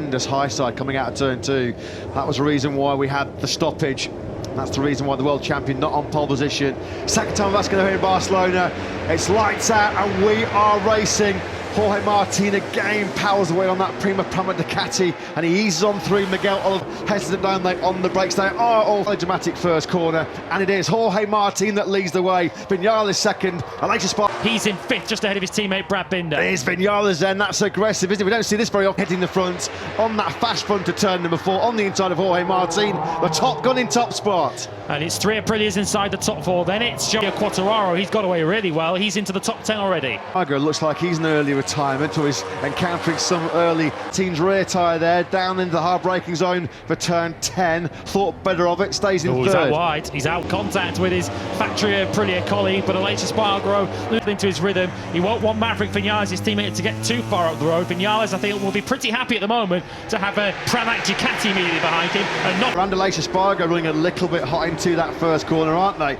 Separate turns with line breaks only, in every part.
horrendous high side coming out of turn 2. That was the reason why we had the stoppage. That's the reason why the world champion not on pole position. Second time that's going to here in Barcelona. It's lights out and we are racing. Jorge Martin again powers away on that prima Ducati, and he eases on through. Miguel Oliver hesitant down there on the brakes. They are all a dramatic first corner, and it is Jorge Martin that leads the way. Vinales second, a later spot.
He's in fifth, just ahead of his teammate Brad Binder.
It is Vinales then, that's aggressive, isn't it? We don't see this very often, hitting the front on that fast front to turn number 4 on the inside of Jorge Martin, the top gun in top spot.
And it's 3 Aprilias inside the top 4, then it's Joe Quartararo. He's got away really well, he's into the top 10 already.
Tiger looks like he's an early retirement, or he's encountering some early team's rear tyre there, down into the hard braking zone for turn 10. Thought better of it, stays in third.
He's out wide, he's out contact with his factory Aprilia colleague, but Aleix Espargaro losing into his rhythm. He won't want Maverick Vinales, his teammate, to get too far up the road. Vinales, I think, will be pretty happy at the moment to have a Pramac Ducati immediately behind him. And not
Aleix Espargaro running a little bit hot into that first corner, aren't they?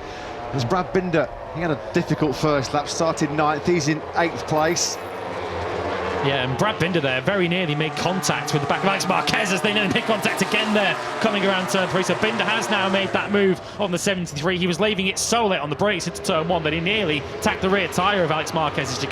As Brad Binder, he had a difficult first lap, started 9th, he's in 8th place.
Yeah, and Brad Binder there very nearly made contact with the back of Alex Marquez as they nearly made contact again there, coming around turn 3. So Binder has now made that move on the 73. He was leaving it so late on the brakes into turn 1 that he nearly tacked the rear tyre of Alex Marquez's.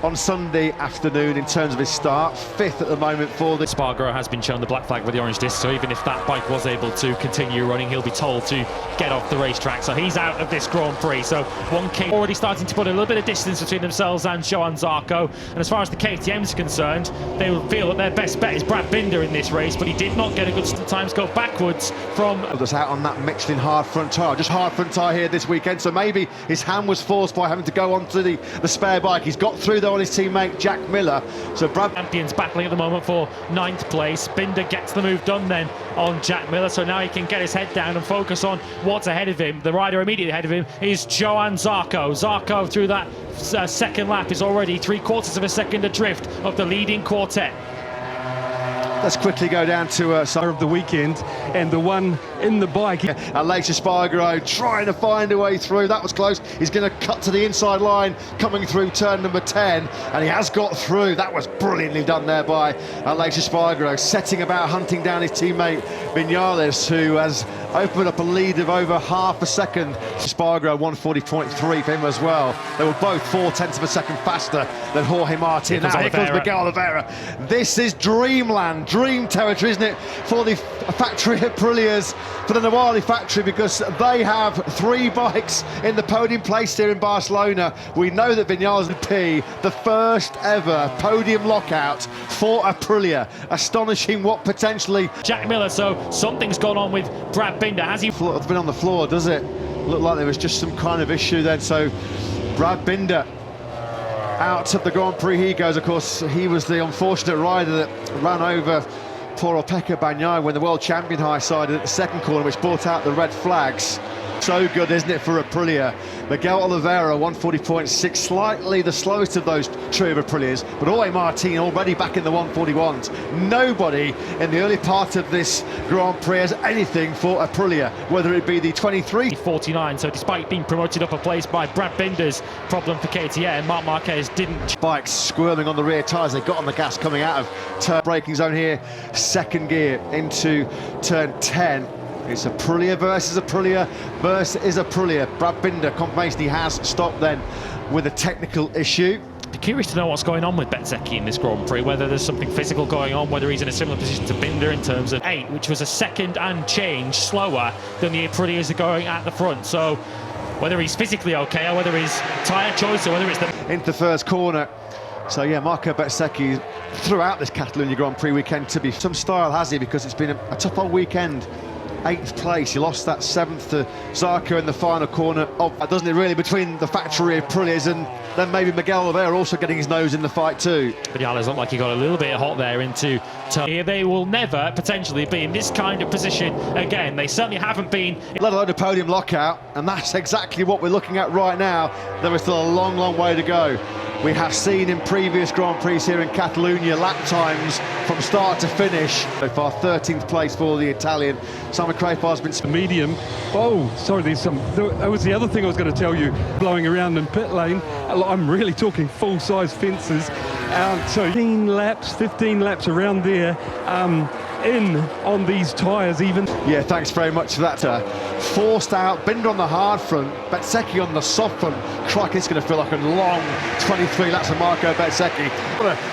On Sunday afternoon, in terms of his start, 5th at the moment for the...
Espargaro has been shown the black flag with the orange disc, so even if that bike was able to continue running, he'll be told to get off the racetrack. So he's out of this Grand Prix. So 1K already starting to put a little bit of distance between themselves and Joan Zarco. And as far as the KTM's concerned, they will feel that their best bet is Brad Binder in this race, but he did not get a good time to go backwards from...
That's out on that Michelin hard front tyre, just hard front tyre here this weekend, so maybe his hand was forced by having to go onto the spare bike. He's got through though on his teammate Jack Miller, so Brad...
Champions battling at the moment for 9th place. Binder gets the move done then on Jack Miller, so now he can get his head down and focus on what's ahead of him. The rider immediately ahead of him is Joan Zarco. Zarco through that second lap is already 3/4 of a second adrift of the leading quartet.
Let's quickly go down to some
of the weekend, and the one in the bike.
Aleix Espargaro trying to find a way through. That was close. He's going to cut to the inside line, coming through turn number 10, and he has got through. That was brilliantly done there by Aleix Espargaro, setting about hunting down his teammate Vinales, who has opened up a lead of over half a second. Espargaro 140.3 for him as well. They were both 0.4 of a second faster than Jorge Martin. Now here comes Miguel Oliveira. This is dreamland, dream territory, isn't it, for the factory Aprilias, for the Nawali factory, because they have 3 bikes in the podium place here in Barcelona. We know that Vinales and P, the first ever podium lockout for Aprilia. Astonishing what potentially...
Jack Miller, so something's gone on with Brad Binder. Has he...
It's been on the floor, does it? Looked like there was just some kind of issue then, so Brad Binder out of the Grand Prix he goes. Of course, he was the unfortunate rider that ran over poor bagnaia when the world champion high-sided at the second corner, which brought out the red flags. So good, isn't it, for Aprilia? Miguel Oliveira, 140.6, slightly the slowest of those trio of Aprilias, but Jorge Martin already back in the 141s. Nobody in the early part of this Grand Prix has anything for Aprilia, whether it be the
23-49, so despite being promoted up a place by Brad Binder's problem for KTM, Marc Marquez didn't...
Bikes squirming on the rear tyres, they got on the gas coming out of turn braking zone here, second gear into turn 10. It's Aprilia versus Aprilia versus Aprilia. Brad Binder, confirmation he has stopped then with a technical issue.
Be curious to know what's going on with Bezzecchi in this Grand Prix, whether there's something physical going on, whether he's in a similar position to Binder in terms of 8, which was a second and change slower than the Aprilias are going at the front. So whether he's physically okay, or whether his tyre choice, or whether it's the...
Into the first corner. So yeah, Marco Bezzecchi throughout this Catalunya Grand Prix weekend to be some style, has he? Because it's been a tough old weekend. 8th place, he lost that 7th to Zarco in the final corner, doesn't it really, between the factory Aprilias and then maybe Miguel Oliveira also getting his nose in the fight too.
Vinales looked like he got a little bit hot there into turn. Here they will never potentially be in this kind of position again. They certainly haven't been.
Let alone a podium lockout, and that's exactly what we're looking at right now. There is still a long, long way to go. We have seen in previous Grand Prix here in Catalunya lap times from start to finish. So far, 13th place for the Italian. Simon Crayfar's been...
Medium. Oh, sorry, there's some... That was the other thing I was going to tell you. Blowing around in pit lane. I'm really talking full-size fences. So 15 laps around there, in on these tyres even.
Yeah, thanks very much for that. Forced out, Binder on the hard front, Bezzecchi on the soft front. Crikey, it's going to feel like a long 23 laps of Marco Bezzecchi.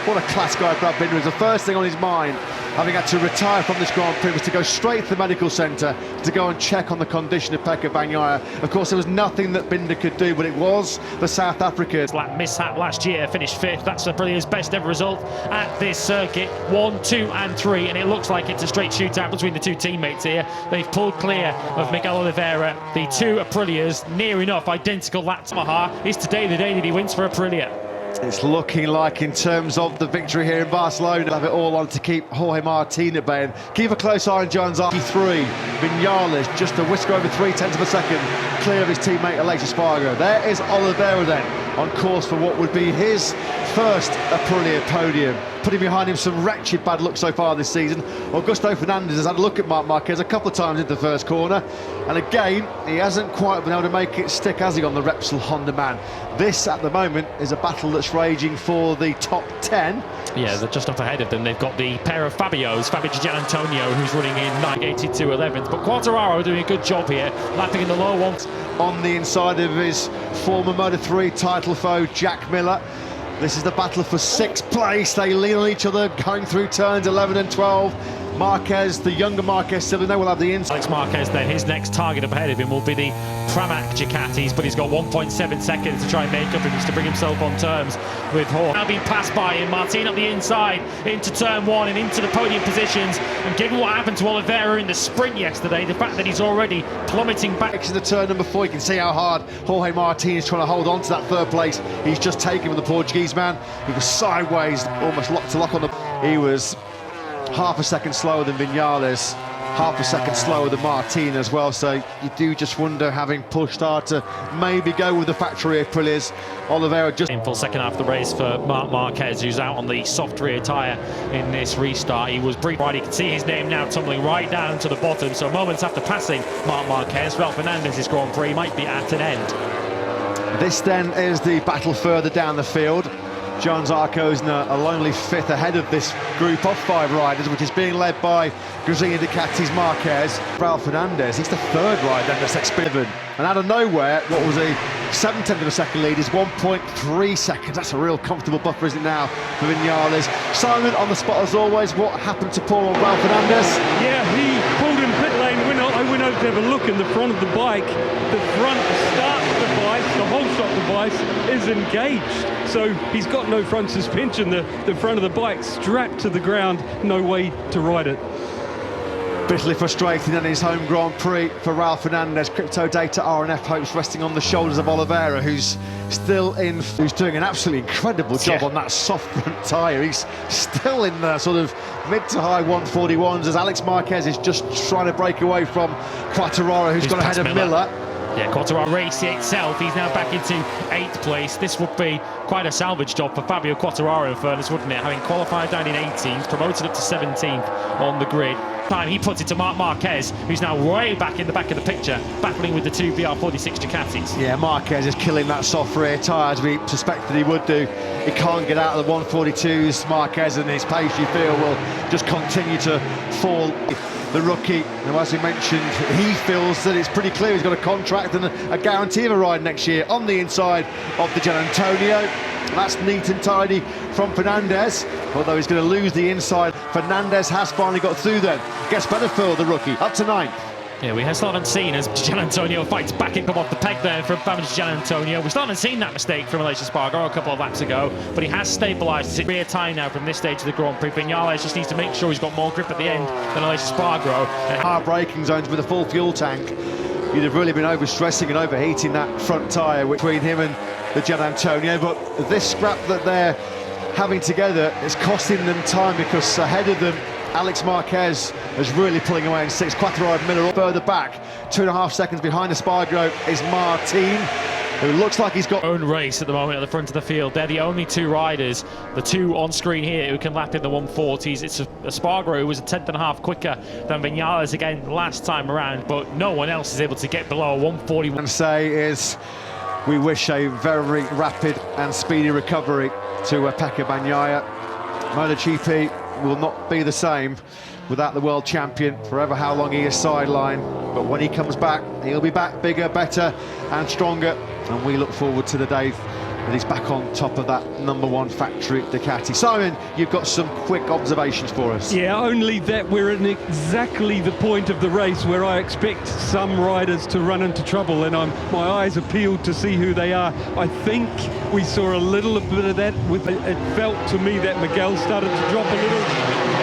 What a class guy Brad Binder is. The first thing on his mind, having had to retire from this Grand Prix, was to go straight to the medical centre to go and check on the condition of Pekka Bagnaia. Of course, there was nothing that Binder could do, but it was the South African.
Lap mishap last year, finished 5th. That's Aprilia's best ever result at this circuit. 1, 2 and 3, and it looks like it's a straight shootout between the two teammates here. They've pulled clear of Miguel Oliveira. The two Aprilias, near enough identical laps. Yamaha is today the day that he wins for Aprilia.
It's looking like, in terms of the victory here in Barcelona, have it all on to keep Jorge Martin at bay. And keep a close eye on John's RP3. Vinales just a whisker over 0.3 of a second clear of his teammate Aleix Espargaro. There is Oliveira then on course for what would be his first Aprilia podium. Putting behind him some wretched bad luck so far this season. Augusto Fernandez has had a look at Marc Marquez a couple of times into the first corner, and again he hasn't quite been able to make it stick, has he, on the Repsol Honda man. This at the moment is a battle that's raging for the top 10.
Yeah, they're just up ahead of them. They've got the pair of Fabios, Fabio Di Gianantonio, who's running in 982.11, but Quartararo doing a good job here, lapping in the low ones.
On the inside of his former Moto3 title foe Jack Miller. This is the battle for 6th place. They lean on each other going through turns 11 and 12. Marquez, the younger Marquez, still will have the inside.
Alex Marquez then, his next target up ahead of him will be the Pramac Ducatis, but he's got 1.7 seconds to try and make up for this, to bring himself on terms with Jorge. Now being passed by him, Martin up the inside into turn 1 and into the podium positions, and given what happened to Oliveira in the sprint yesterday, the fact that he's already plummeting back
into turn number 4, you can see how hard Jorge Martin is trying to hold on to that 3rd place. He's just taken with the Portuguese man. He was sideways, almost lock to lock on the... He was half a second slower than Vinales, half a second slower than Martin as well, so you do just wonder, having pushed hard, to maybe go with the factory Aprilias. Oliveira just
in full second half of the race for Marc Marquez, who's out on the soft rear tyre in this restart. He was brief right, you can see his name now tumbling right down to the bottom, so moments after passing Marc Marquez, Ralph Fernandez's Grand Prix might be at an end.
This then is the battle further down the field. John Zarco's a lonely 5th ahead of this group of 5 riders, which is being led by Grazia Ducati's Marquez. Ralph Fernandez, he's the 3rd rider in this experience. And out of nowhere, what was a 0.7 of a second lead is 1.3 seconds. That's a real comfortable buffer, isn't it now, for Vinales. Simon on the spot as always. What happened to poor old Ralph Fernandez?
Yeah, he pulled in pit lane. I went over to have a look in the front of the bike. The front start device, the whole stop device, is engaged. So he's got no front suspension. The front of the bike strapped to the ground, no way to ride it.
Bitterly frustrating in his home Grand Prix for Ralph Fernandez. Crypto Data RNF hopes resting on the shoulders of Oliveira, who's doing an absolutely incredible job on that soft front tyre. He's still in the sort of mid to high 141s as Alex Marquez is just trying to break away from Quartararo, who's gone ahead of Miller.
Yeah, Quartararo race itself, he's now back into 8th place. This would be quite a salvage job for Fabio Quartararo, in fairness, wouldn't it? Having qualified down in 18th, promoted up to 17th on the grid. Time he puts it to Marc Marquez, who's now way back in the back of the picture, battling with the two BR46 Ducatis.
Yeah, Marquez is killing that soft rear tyre, as we suspected he would do. He can't get out of the 142s. Marquez, and his pace, you feel, will just continue to fall. The rookie, and as we mentioned, he feels that it's pretty clear he's got a contract and a guarantee of a ride next year on the inside of the Gianantonio. That's neat and tidy from Fernandez, although he's going to lose the inside. Fernandez has finally got through then. Gets better for the rookie, up to 9th.
Yeah, we have still haven't seen as Gianantonio fights back and come off the peg there from Fabio Gianantonio. We still haven't seen that mistake from Aleix Espargaro a couple of laps ago, but he has stabilised his rear tyre now from this stage of the Grand Prix. Vinales just needs to make sure he's got more grip at the end than Aleix Espargaro. And
hard braking zones with a full fuel tank. You'd have really been overstressing and overheating that front tyre between him and the Gianantonio, but this scrap that they're having together is costing them time, because ahead of them Alex Marquez is really pulling away in 6th. Quartararo and Miller further back. 2.5 seconds behind Espargaro is Martin, who looks like he's got
own race at the moment at the front of the field. They're the only 2 riders, the 2 on screen here, who can lap in the 140s. It's Espargaro, who was a 10.5 quicker than Vinales again last time around, but no one else is able to get below a 141.
And say is, we wish a very rapid and speedy recovery to Pekka Bagnaia. Motogp will not be the same without the world champion, forever how long he is sidelined. But when he comes back, he'll be back bigger, better and stronger. And we look forward to the day that he's back on top of that #1 factory Ducati. Simon, you've got some quick observations for us.
Yeah, only that we're at exactly the point of the race where I expect some riders to run into trouble, and my eyes are peeled to see who they are. I think we saw a little bit of that. It felt to me that Miguel started to drop a little,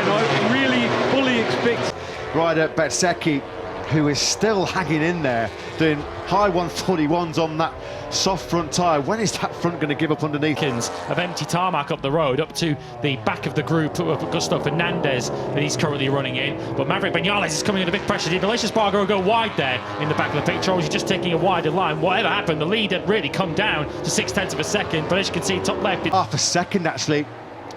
and I really fully expect
rider Bezzecchi, who is still hanging in there, doing high 141s on that soft front tyre. When is that front going to give up underneath?
Of empty tarmac up the road, up to the back of the group of Augusto Fernandez that he's currently running in. But Maverick Vinales is coming under big pressure. Did Aleix Espargaro go wide there in the back of the picture, or was he just taking a wider line? Whatever happened, the lead had really come down to 0.6 of a second, but as you can see, top left.
Half a second actually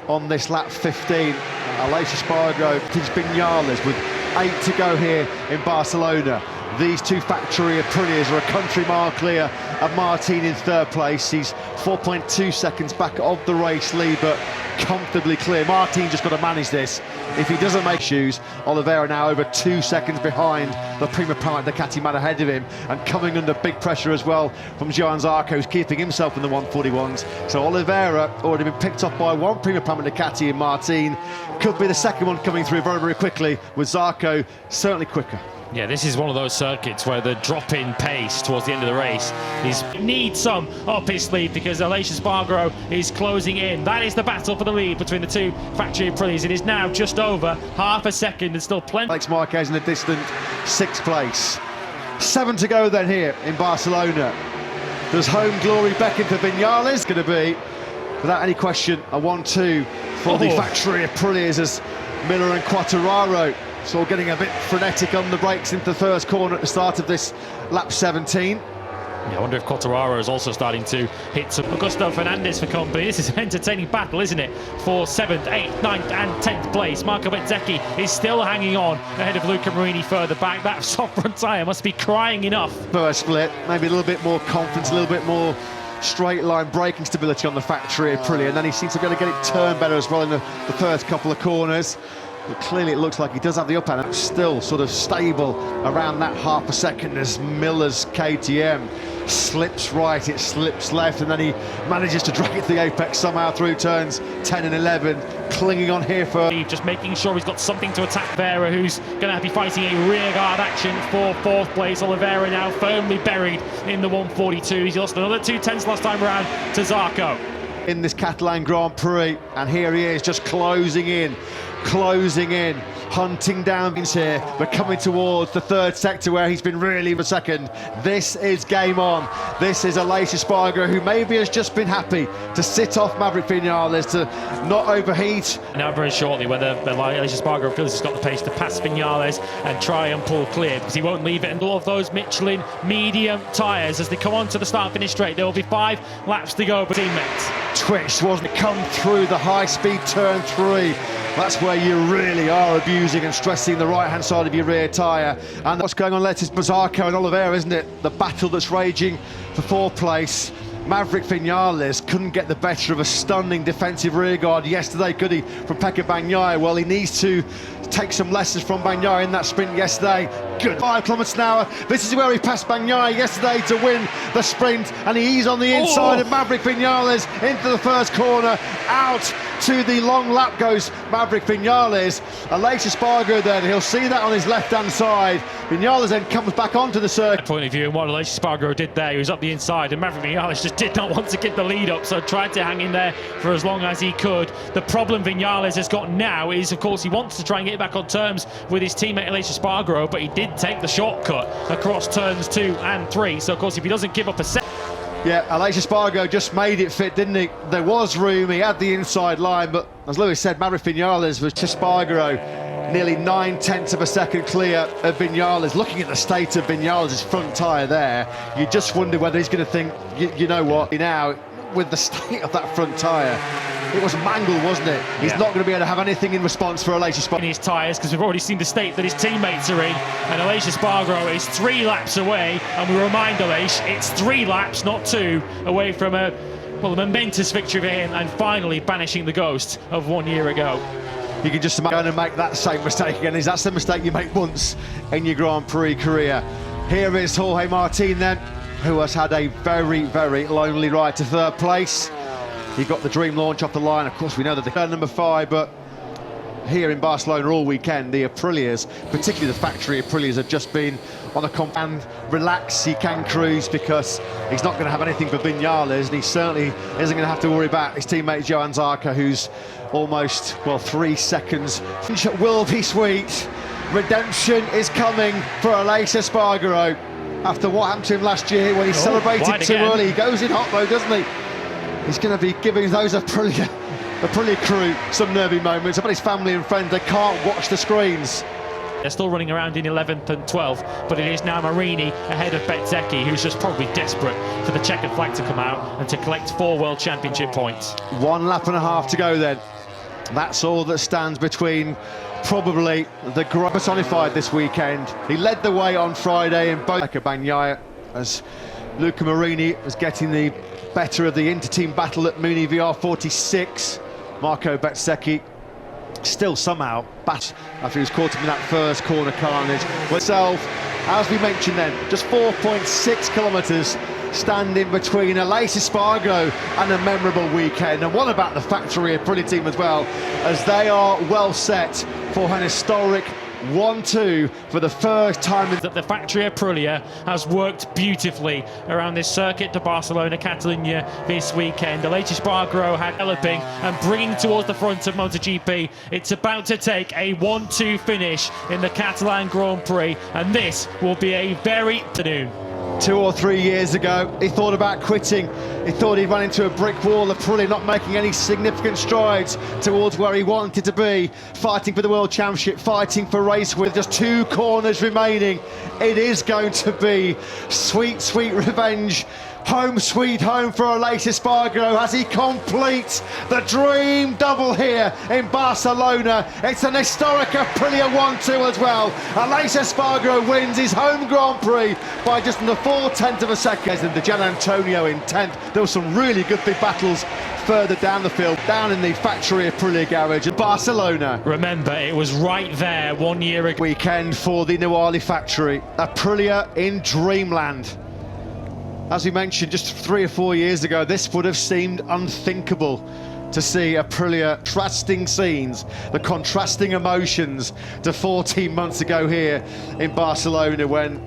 on this lap 15. Aleix Espargaro, Vinales with 8 to go here in Barcelona. These two factory Aprilias are a country mile clear of Martin in third place. He's 4.2 seconds back of the race lead, but comfortably clear. Martin just got to manage this. If he doesn't make shoes, Oliveira now over 2 seconds behind the Prima Prime Ducati man ahead of him, and coming under big pressure as well from Johan Zarco, who's keeping himself in the 141s. So Oliveira already been picked up by one Prima Prime Ducati, and Martin could be the second one coming through very, very quickly, with Zarco certainly quicker.
Yeah, this is one of those circuits where the drop in pace towards the end of the race needs some up his sleeve, because Aleix Espargaro is closing in. That is the battle for the lead between the two factory Aprilias. It is now just over half a second and still plenty.
Alex Marquez in a distant 6th place. 7 to go then here in Barcelona. Does home glory beckon for Vinales? Going to be, without any question, a 1-2 for the factory Aprilias, as Miller and Quartararo so getting a bit frenetic on the brakes into the first corner at the start of this lap 17.
Yeah, I wonder if Quartararo is also starting to hit some Augusto Fernandez for company. This is an entertaining battle, isn't it? For 7th, 8th, 9th and 10th place. Marco Bezzecchi is still hanging on ahead of Luca Marini further back. That soft front tyre must be crying enough.
First split, maybe a little bit more confidence, a little bit more straight line braking stability on the factory Aprilia, and then he seems to be able to get it turned better as well in the first couple of corners. But clearly it looks like he does have the upper hand. Still sort of stable around that half a second as Miller's KTM slips right, it slips left, and then he manages to drag it to the apex somehow through turns 10 and 11, clinging on here for...
Just making sure he's got something to attack Vera, who's going to be fighting a rearguard action for 4th place. Oliveira now firmly buried in the 142. He's lost another 2/10 last time around to Zarco.
In this Catalan Grand Prix, and here he is just closing in, hunting down here. We're coming towards the 3rd sector where he's been really the second. This is game on. This is Aleix Espargaro, who maybe has just been happy to sit off Maverick Vinales, to not overheat.
Now very shortly, whether Aleix Espargaro feels he's got the pace to pass Vinales and try and pull clear, because he won't leave it. And all of those Michelin medium tyres, as they come on to the start-finish straight, there will be 5 laps to go, but teammates.
Twitched, wasn't it? Come through the high-speed turn 3. That's where you really are abusing and stressing the right-hand side of your rear tyre. And what's going on left is Zarco and Oliveira, isn't it? The battle that's raging for 4th place. Maverick Vinales couldn't get the better of a stunning defensive rearguard yesterday, could he, from Pekka Bagnaia? Well, he needs to take some lessons from Bagnaia in that sprint yesterday. Good 5 kilometres an hour. This is where he passed Bagnaia yesterday to win the sprint, and he's on the inside of Maverick Vinales into the first corner. Out to the long lap goes Maverick Vinales. Aleix Espargaro then, he'll see that on his left-hand side. Vinales then comes back onto the circuit.
Point of view, and what Aleix Espargaro did there, he was up the inside, and Maverick Vinales just did not want to give the lead up, so tried to hang in there for as long as he could. The problem Vinales has got now is, of course, he wants to try and get back on terms with his teammate Aleix Espargaro, but he did take the shortcut across turns 2 and 3, so of course if he doesn't give up a set...
Yeah, Aleix Espargaro just made it fit, didn't he? There was room, he had the inside line, but as Lewis said, Maverick Vinales was Espargaro nearly 9/10 of a second clear of Vinales. Looking at the state of Vinales' front tyre there, you just wonder whether he's going to think, you know what, now, with the state of that front tyre, it was mangled, wasn't it? He's not going to be able to have anything in response for Aleix Espargaro.
In his tyres, because we've already seen the state that his teammates are in, and Aleix Espargaro is 3 laps away, and we remind Aleix, it's 3 laps, not 2, away from a Well, a momentous victory for him, and finally banishing the ghost of 1 year ago.
You can just imagine make that same mistake again. That's the mistake you make once in your Grand Prix career. Here is Jorge Martin then, who has had a very, very lonely ride to third place. He got the dream launch off the line. Of course, we know that the number 5, but here in Barcelona all weekend, the Aprilias, particularly the factory Aprilias, have just been on a and relax. He can cruise because he's not going to have anything for Viñales, and he certainly isn't going to have to worry about his teammate Johan Zarco, who's almost, well, 3 seconds. It will be sweet. Redemption is coming for Aleix Espargaro after what happened to him last year when he celebrated too early. He goes in hot mode, doesn't he? He's going to be giving those Aprilia crew some nervy moments. But his family and friends, they can't watch the screens.
They're still running around in 11th and 12th, but it is now Marini ahead of Bezzecchi, who's just probably desperate for the checkered flag to come out and to collect 4 World Championship points.
1 lap and a half to go then. That's all that stands between probably the personified this weekend. He led the way on Friday in both bagnaia as Luca Marini was getting the better of the inter-team battle at Muni VR46. Marco Bezzecchi still somehow after he was caught up in that first corner carnage. Himself, as we mentioned then, just 4.6 kilometres standing between Aleix Espargaro and a memorable weekend. And what about the factory Aprilia team as well, as they are well set for an historic 1-2 for the first time.
That the factory Aprilia has worked beautifully around this circuit to Barcelona, Catalunya this weekend. Aleix Espargaro had developing and bringing towards the front of Motogp. It's about to take a 1-2 finish in the Catalan Grand Prix, and this will be a very afternoon.
2 or 3 years ago, he thought about quitting. He thought he'd run into a brick wall, Aprilia not making any significant strides towards where he wanted to be, fighting for the World Championship, fighting for race with just 2 corners remaining. It is going to be sweet, sweet revenge. Home sweet home for Aleix Espargaro as he completes the dream double here in Barcelona. It's an historic Aprilia 1-2 as well. Aleix Espargaro wins his home Grand Prix by just under 4/10 of a second. And the Gian Antonio in 10th. There were some really good big battles further down the field, down in the factory Aprilia garage in Barcelona.
Remember, it was right there 1 year ago.
Weekend for the Nuali factory. Aprilia in dreamland. As we mentioned, just 3 or 4 years ago, this would have seemed unthinkable to see Aprilia contrasting scenes, the contrasting emotions to 14 months ago here in Barcelona, when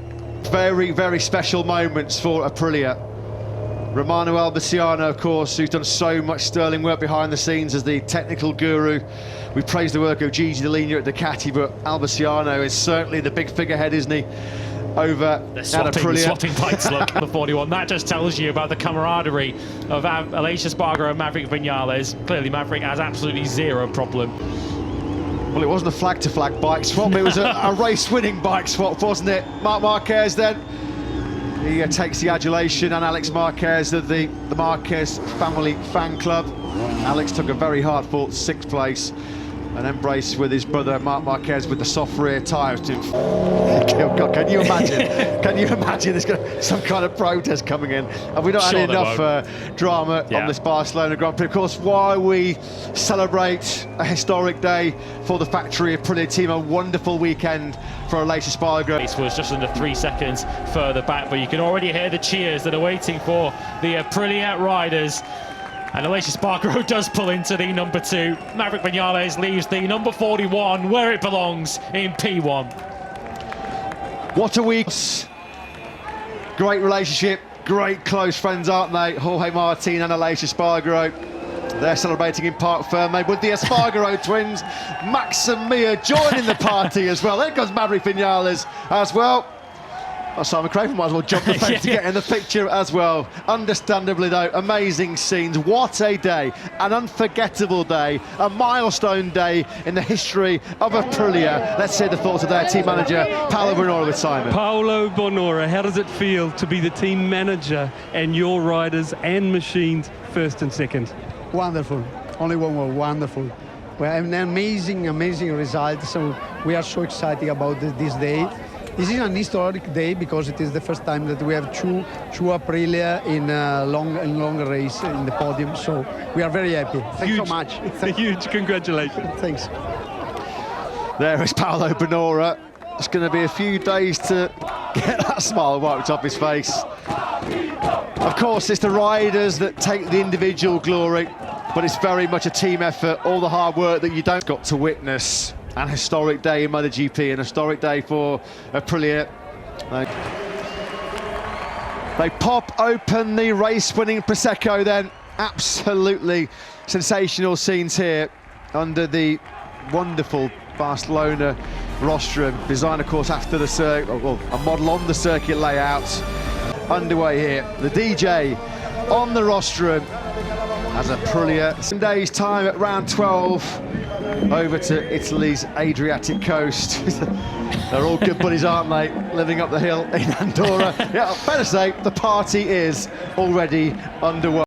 very, very special moments for Aprilia. Romano Albiciano, of course, who's done so much sterling work behind the scenes as the technical guru. We praise the work of Gigi Dall'Igna at Ducati, but Albiciano is certainly the big figurehead, isn't he? Over at Aprilia.
Swatting bikes, look, the 41. That just tells you about the camaraderie of Aleix Espargaro and Maverick Viñales. Clearly, Maverick has absolutely zero problem.
Well, it wasn't a flag-to-flag bike swap, it was a race-winning bike swap, wasn't it? Marc Marquez then, he takes the adulation, and Alex Marquez of the Marquez family fan club. Alex took a very hard-fought 6th place, and embraced with his brother Marc Marquez with the soft rear tyres. God, can you imagine? Can you imagine there's some kind of protest coming in? Have we not had enough drama on this Barcelona Grand Prix? Of course, while we celebrate a historic day for the factory Aprilia team, a wonderful weekend for Aleix Espargaro.
This was just under 3 seconds further back, but you can already hear the cheers that are waiting for the Aprilia riders. And Aleix Espargaro does pull into the number 2. Maverick Viñales leaves the number 41 where it belongs in P1.
What a week. Great relationship, great close friends, aren't they? Jorge Martin and Aleix Espargaro. They're celebrating in Parc Ferme with the Espargaro twins. Max and Mia joining the party as well. There goes Maverick Viñales as well. Oh, Simon Craven might as well jump the fence to get in the picture as well. Understandably though, amazing scenes. What a day, an unforgettable day, a milestone day in the history of Aprilia. Let's hear the thoughts of their team manager, Paolo Bonora, with Simon.
Paolo Bonora, how does it feel to be the team manager and your riders and machines first and second?
Wonderful, only one word, wonderful. We have an amazing result, so we are so excited about this day. This is an historic day because it is the first time that we have two Aprilia in a long race in the podium. So we are very happy. Thanks so much.
Huge congratulations.
Thanks.
There is Paolo Bonora. It's going to be a few days to get that smile wiped off his face. Of course, it's the riders that take the individual glory, but it's very much a team effort. All the hard work that you don't got to witness. An historic day in Motogp, an historic day for Aprilia. They pop open the race-winning Prosecco then. Absolutely sensational scenes here under the wonderful Barcelona rostrum, designed of course after the circuit, well, a model on the circuit layout. Underway here, the DJ on the rostrum as Aprilia. Some days time at round 12 over to Italy's Adriatic coast. They're all good buddies, aren't they? Living up the hill in Andorra. Yeah, better say the party is already underway.